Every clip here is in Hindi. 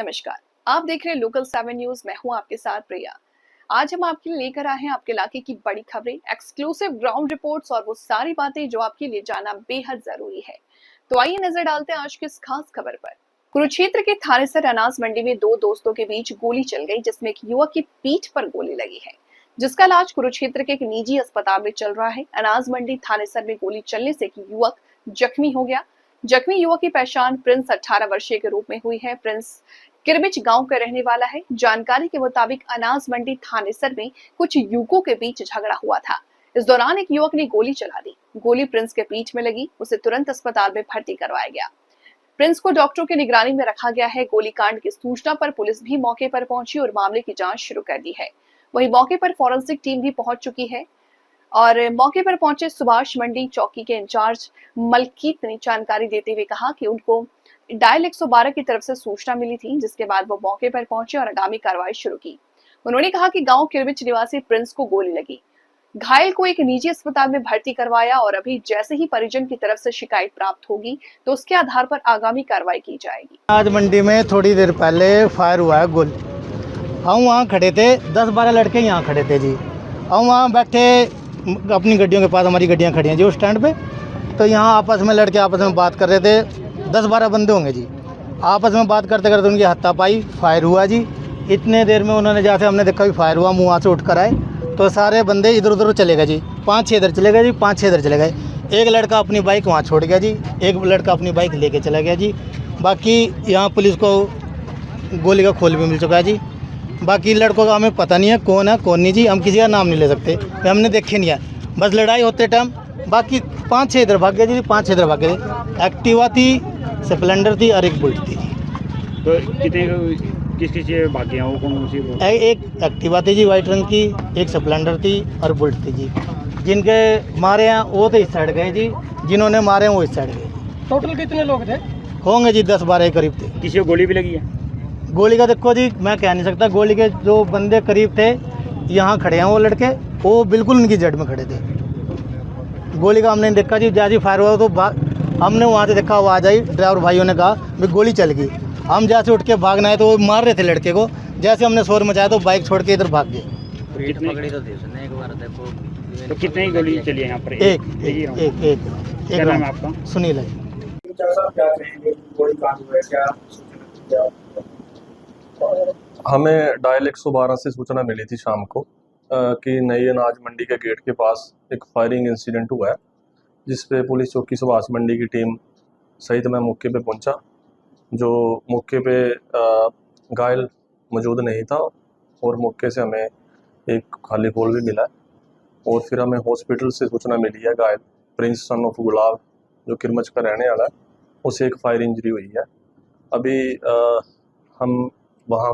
नमस्कार। आप देख रहे हैं लोकल 7 न्यूज। मैं हूं आपके साथ प्रिया। आज हम आपके लिए लेकर आए हैं आपके इलाके की बड़ी खबरें, एक्सक्लूसिव ग्राउंड रिपोर्ट्स और वो सारी बातें जो आपके लिए जानना बेहद जरूरी है। तो आइए नजर डालते हैं आज की इस खास खबर पर। कुरुक्षेत्र के थानेसर अनाज मंडी में दो दोस्तों के बीच गोली चल गई, जिसमें एक युवक की पीठ पर गोली लगी है, जिसका इलाज कुरुक्षेत्र के एक निजी अस्पताल में चल रहा है। अनाज मंडी थानेसर में गोली चलने से एक युवक जख्मी हो गया। जख्मी युवक की पहचान प्रिंस 18 वर्षीय के रूप में हुई है। प्रिंस किरबिच गांव का रहने वाला है। जानकारी के मुताबिक अनाज मंडी थानेसर में कुछ युवकों के बीच झगड़ा हुआ था। इस दौरान एक युवक ने गोली चला दी। गोली प्रिंस के पीठ में लगी, उसे तुरंत अस्पताल में भर्ती करवाया गया। प्रिंस को डॉक्टरों की निगरानी में रखा गया है। गोलीकांड की सूचना पर पुलिस भी मौके पर पहुंची और मामले की जांच शुरू कर दी है। वहीं मौके पर फॉरेंसिक टीम भी पहुंच चुकी है और मौके पर पहुंचे सुभाष मंडी चौकी के इंचार्ज मलकीत ने जानकारी देते हुए कहा कि उनको डायल 112 की तरफ से सूचना मिली थी, जिसके बाद वो मौके पर पहुंचे और आगामी कार्रवाई शुरू की। उन्होंने कहा कि गांव किरबिच निवासी प्रिंस को गोली लगी। घायल को एक निजी अस्पताल में भर्ती करवाया और अभी जैसे ही परिजन की तरफ से शिकायत प्राप्त होगी तो उसके आधार पर आगामी कार्रवाई की जाएगी। आज मंडी में थोड़ी देर पहले फायर हुआ है गोली। हम वहाँ खड़े थे, 10-12 लड़के यहाँ खड़े थे जी। हम वहाँ बैठे अपनी गड्डियों के पास, हमारी गड्डियाँ खड़ी हैं जी उस स्टैंड पे। तो यहाँ आपस में लड़के आपस में बात कर रहे थे, 10-12 बंदे होंगे जी। आपस में बात करते करते उनकी हाथापाई, फायर हुआ जी। इतने देर में उन्होंने, जैसे हमने देखा भी फायर हुआ, मुँह वहाँ से उठ कर आए तो सारे बंदे इधर उधर चले गए जी। 5-6 इधर चले गए जी, 5-6 इधर चले गए। एक लड़का अपनी बाइक वहाँ छोड़ गया जी, एक लड़का अपनी बाइक लेके चला गया जी। बाकी यहाँ पुलिस को गोली का खोल भी मिल चुका है जी। बाकी लड़कों का हमें पता नहीं है कौन है कौन नहीं जी, हम किसी का नाम नहीं ले सकते, हमने देखे नहीं है। बस लड़ाई होते टाइम बाकी 5-6 इधर भाग गए जी, 5-6 इधर भाग गए। एक्टिवा थी, स्प्लेंडर थी और एक बुलेट थी। तो कितने किस भाग गया वो कौन सी? एक एक्टिवा थी जी वाइट रंग की, एक स्प्लेंडर थी और बुलेट थी जी। जिनके मारे हैं वो तो इस साइड गए जी, जिन्होंने मारे हैं वो इस साइड गए। टोटल कितने लोग थे? होंगे जी 10-12 के करीब थे। किसी को गोली भी लगी है? गोली का देखो जी मैं कह नहीं सकता। गोली के जो बंदे करीब थे यहाँ खड़े हैं वो लड़के, वो बिल्कुल उनकी जड़ में खड़े थे। गोली का हमने नहीं देखा जी। जैसे फायर हुआ तो हमने वहाँ से देखा, आवाज़ आई, ड्राइवर भाइयों ने कहा भी गोली चल गई। हम जैसे उठ के भागना है तो वो मार रहे थे लड़के को। जैसे हमने शोर मचाया तो बाइक छोड़ के इधर भाग गए। तो कितनी गोली चली है यहाँ पर? एक क्या नाम है आपका? सुनील है। हमें डायल 112 से सूचना मिली थी शाम को कि नई अनाज मंडी के गेट के पास एक फायरिंग इंसिडेंट हुआ है, जिस पे पुलिस चौकी सुभाष मंडी की टीम सहित मैं मौके पे पहुंचा। जो मौके पे घायल मौजूद नहीं था और मौके से हमें एक खाली पोल भी मिला है। और फिर हमें हॉस्पिटल से सूचना मिली है घायल प्रिंस सन ऑफ गुलाब जो किरमच का रहने वाला है, उसे एक फायर इंजरी हुई है। अभी हम वहाँ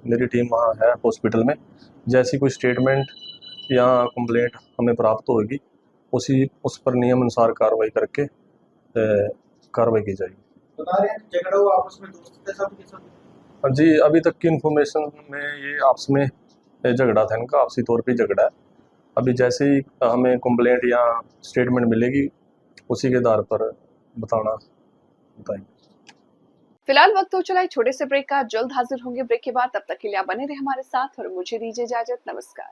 मेरी टीम वहाँ है हॉस्पिटल में। जैसी कोई स्टेटमेंट या कंप्लेंट हमें प्राप्त होगी उस पर नियम अनुसार कार्रवाई करके कार्रवाई की जाएगी। झगड़ा हुआ आपस में, दोस्त थे सब के सब? जी, अभी तक की इन्फॉर्मेशन में ये आपस में झगड़ा था, इनका आपसी तौर पे झगड़ा है। अभी जैसे ही हमें कंप्लेंट या स्टेटमेंट मिलेगी उसी के आधार पर बताएंगे। फिलहाल वक्त हो चला है छोटे से ब्रेक का। जल्द हाजिर होंगे ब्रेक के बाद। तब तक के लिए आप बने रहे हमारे साथ और मुझे दीजिए इजाजत। नमस्कार।